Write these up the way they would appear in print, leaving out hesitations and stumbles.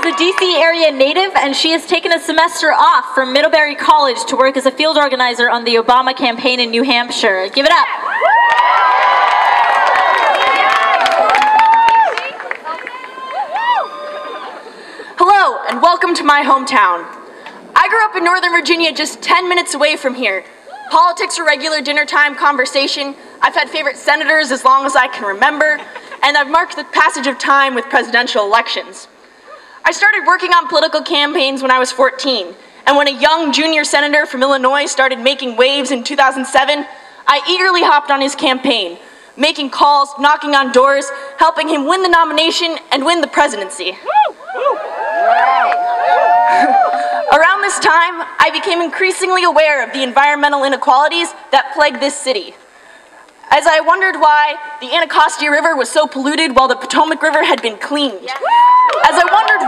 a DC area native, and she has taken a semester off from Middlebury College to work as a field organizer on the Obama campaign in New Hampshire. Give it up. Hello, and welcome to my hometown. I grew up in Northern Virginia, just 10 minutes away from here. Politics are regular dinner time conversation. I've had favorite senators as long as I can remember, and I've marked the passage of time with presidential elections. I started working on political campaigns when I was 14, and when a young junior senator from Illinois started making waves in 2007, I eagerly hopped on his campaign, making calls, knocking on doors, helping him win the nomination and win the presidency. Around this time, I became increasingly aware of the environmental inequalities that plague this city. As I wondered why the Anacostia River was so polluted while the Potomac River had been cleaned. As I wondered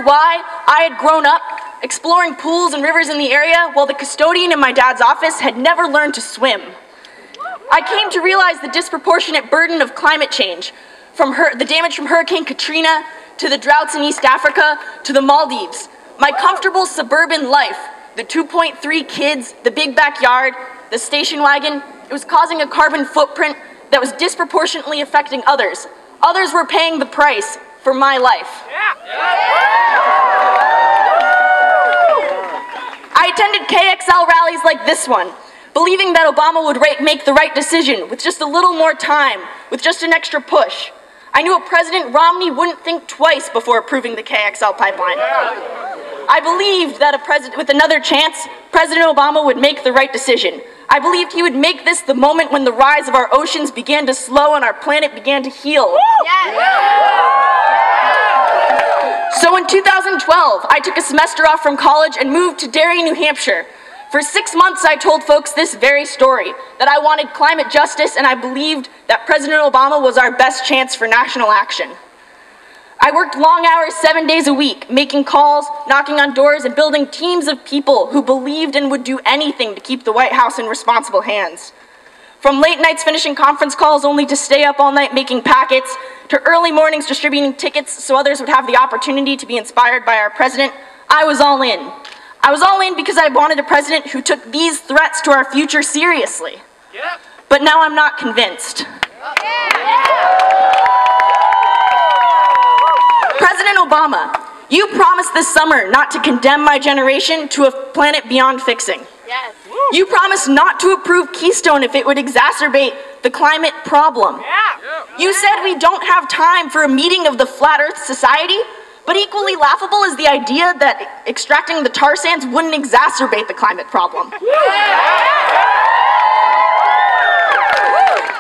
why I had grown up exploring pools and rivers in the area while the custodian in my dad's office had never learned to swim. I came to realize the disproportionate burden of climate change, from the damage from Hurricane Katrina, to the droughts in East Africa, to the Maldives. My comfortable suburban life, the 2.3 kids, the big backyard, the station wagon, it was causing a carbon footprint that was disproportionately affecting others. Others were paying the price for my life. I attended KXL rallies like this one, believing that Obama would make the right decision with just a little more time, with just an extra push. I knew a President Romney wouldn't think twice before approving the KXL pipeline. I believed that with another chance, President Obama would make the right decision. I believed he would make this the moment when the rise of our oceans began to slow and our planet began to heal. So in 2012, I took a semester off from college and moved to Derry, New Hampshire. For 6 months, I told folks this very story, that I wanted climate justice and I believed that President Obama was our best chance for national action. I worked long hours 7 days a week, making calls, knocking on doors, and building teams of people who believed and would do anything to keep the White House in responsible hands. From late nights finishing conference calls only to stay up all night making packets, to early mornings distributing tickets so others would have the opportunity to be inspired by our president, I was all in. I was all in because I wanted a president who took these threats to our future seriously. But now I'm not convinced. President Obama, you promised this summer not to condemn my generation to a planet beyond fixing. You promised not to approve Keystone if it would exacerbate the climate problem. You said we don't have time for a meeting of the Flat Earth Society, but equally laughable is the idea that extracting the tar sands wouldn't exacerbate the climate problem.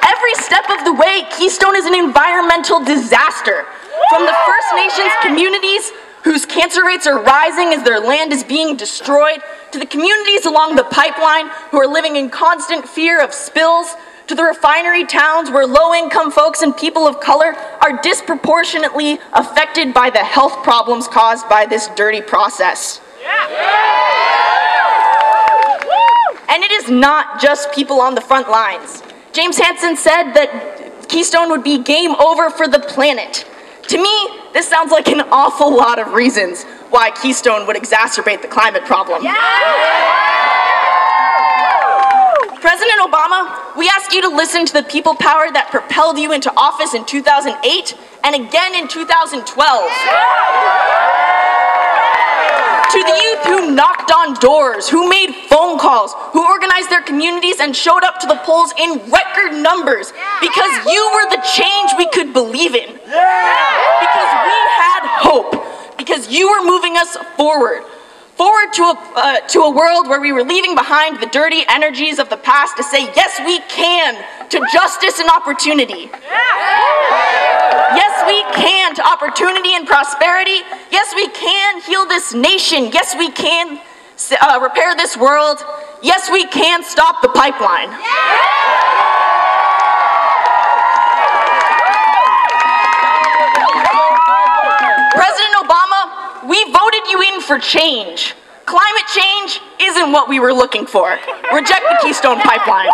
Every step of the way, Keystone is an environmental disaster. From the First Nations communities whose cancer rates are rising as their land is being destroyed, to the communities along the pipeline who are living in constant fear of spills, to the refinery towns where low-income folks and people of color are disproportionately affected by the health problems caused by this dirty process. And it is not just people on the front lines. James Hansen said that Keystone would be game over for the planet. To me, this sounds like an awful lot of reasons why Keystone would exacerbate the climate problem. President Obama, we ask you to listen to the people power that propelled you into office in 2008 and again in 2012. To the youth who knocked on doors, who made phone calls, who organized their communities and showed up to the polls in record numbers because you were the change we could believe in. Because we had hope. Because you were moving us forward. Forward to a world where we were leaving behind the dirty energies of the past to say, yes, we can, to justice and opportunity. Yes, we can, to opportunity and prosperity. Yes, we can heal this nation. Yes, we can repair this world. Yes, we can stop the pipeline. President Obama, we voted you in for change. Climate change isn't what we were looking for. Reject the Keystone Pipeline.